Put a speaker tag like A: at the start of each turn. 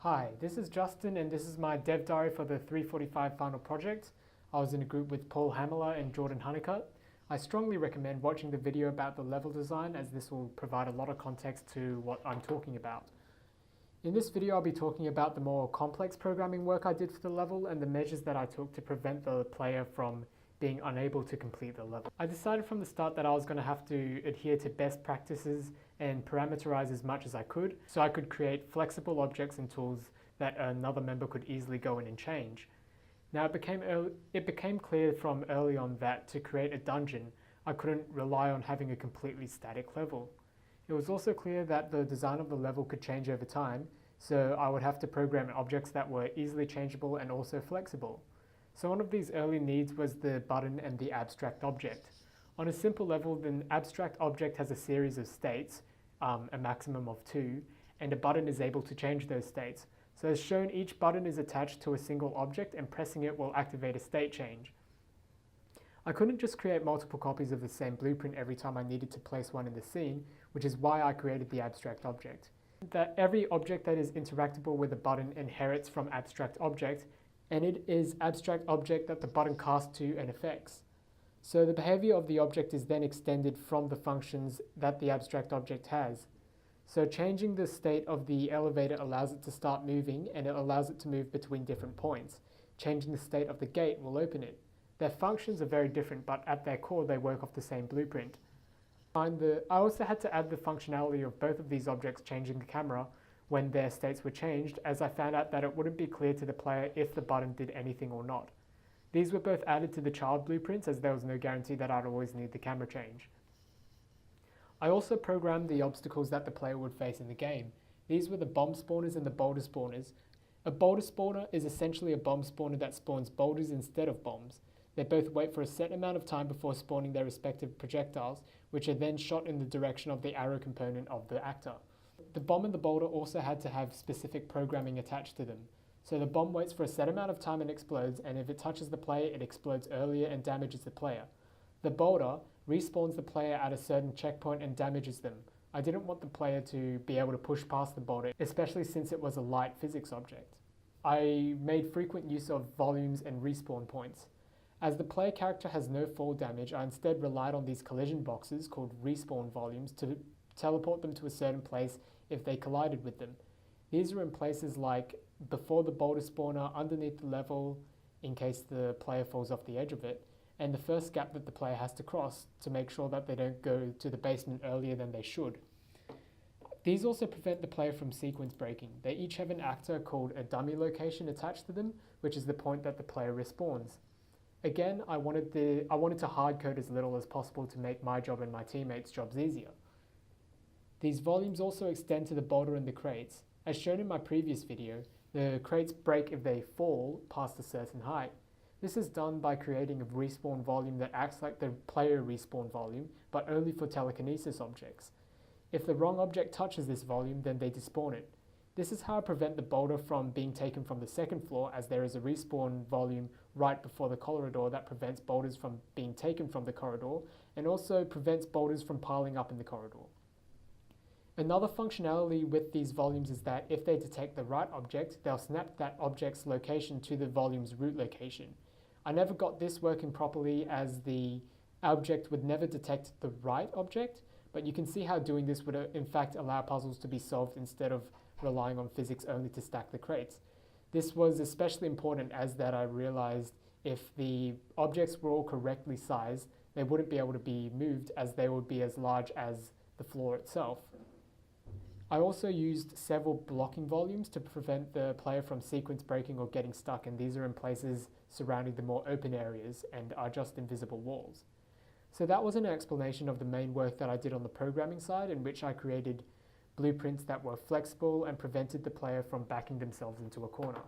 A: Hi, this is Justin and this is my dev diary for the 345 Final Project. I was in a group with Hamela and Jordan Hunnicutt. I strongly recommend watching the video about the level design as this will provide a lot of context to what I'm talking about. In this video I'll be talking about the more complex programming work I did for the level and the measures that I took to prevent the player from being unable to complete the level. I decided from the start that I was going to have to adhere to best practices and parameterize as much as I could, so I could create flexible objects and tools that another member could easily go in and change. Now it became clear from early on that to create a dungeon, I couldn't rely on having a completely static level. It was also clear that the design of the level could change over time, so I would have to program objects that were easily changeable and also flexible. So one of these early needs was the button and the abstract object. On a simple level, the abstract object has a series of states, a maximum of 2, and a button is able to change those states. So as shown, each button is attached to a single object and pressing it will activate a state change. I couldn't just create multiple copies of the same blueprint every time I needed to place one in the scene, which is why I created the abstract object. That every object that is interactable with a button inherits from abstract object, and it is abstract object that the button casts to and affects. So the behavior of the object is then extended from the functions that the abstract object has. So changing the state of the elevator allows it to start moving, and it allows it to move between different points. Changing the state of the gate will open it. Their functions are very different, but at their core they work off the same blueprint. I also had to add the functionality of both of these objects changing the camera when their states were changed, as I found out that it wouldn't be clear to the player if the button did anything or not. These were both added to the child blueprints as there was no guarantee that I'd always need the camera change. I also programmed the obstacles that the player would face in the game. These were the bomb spawners and the boulder spawners. A boulder spawner is essentially a bomb spawner that spawns boulders instead of bombs. They both wait for a set amount of time before spawning their respective projectiles, which are then shot in the direction of the arrow component of the actor. The bomb and the boulder also had to have specific programming attached to them. So the bomb waits for a set amount of time and explodes, and if it touches the player, it explodes earlier and damages the player. The boulder respawns the player at a certain checkpoint and damages them. I didn't want the player to be able to push past the boulder, especially since it was a light physics object. I made frequent use of volumes and respawn points. As the player character has no fall damage, I instead relied on these collision boxes called respawn volumes to teleport them to a certain place if they collided with them. These are in places like before the boulder spawner, underneath the level in case the player falls off the edge of it, and the first gap that the player has to cross to make sure that they don't go to the basement earlier than they should. These also prevent the player from sequence breaking. They each have an actor called a dummy location attached to them, which is the point that the player respawns. Again, I wanted to hard code as little as possible to make my job and my teammates' jobs easier. These volumes also extend to the boulder and the crates. As shown in my previous video, the crates break if they fall past a certain height. This is done by creating a respawn volume that acts like the player respawn volume, but only for telekinesis objects. If the wrong object touches this volume, then they despawn it. This is how I prevent the boulder from being taken from the second floor, as there is a respawn volume right before the corridor that prevents boulders from being taken from the corridor, and also prevents boulders from piling up in the corridor. Another functionality with these volumes is that if they detect the right object, they'll snap that object's location to the volume's root location. I never got this working properly as the object would never detect the right object, but you can see how doing this would in fact allow puzzles to be solved instead of relying on physics only to stack the crates. This was especially important as that I realized if the objects were all correctly sized, they wouldn't be able to be moved as they would be as large as the floor itself. I also used several blocking volumes to prevent the player from sequence breaking or getting stuck, and these are in places surrounding the more open areas and are just invisible walls. So that was an explanation of the main work that I did on the programming side, in which I created blueprints that were flexible and prevented the player from backing themselves into a corner.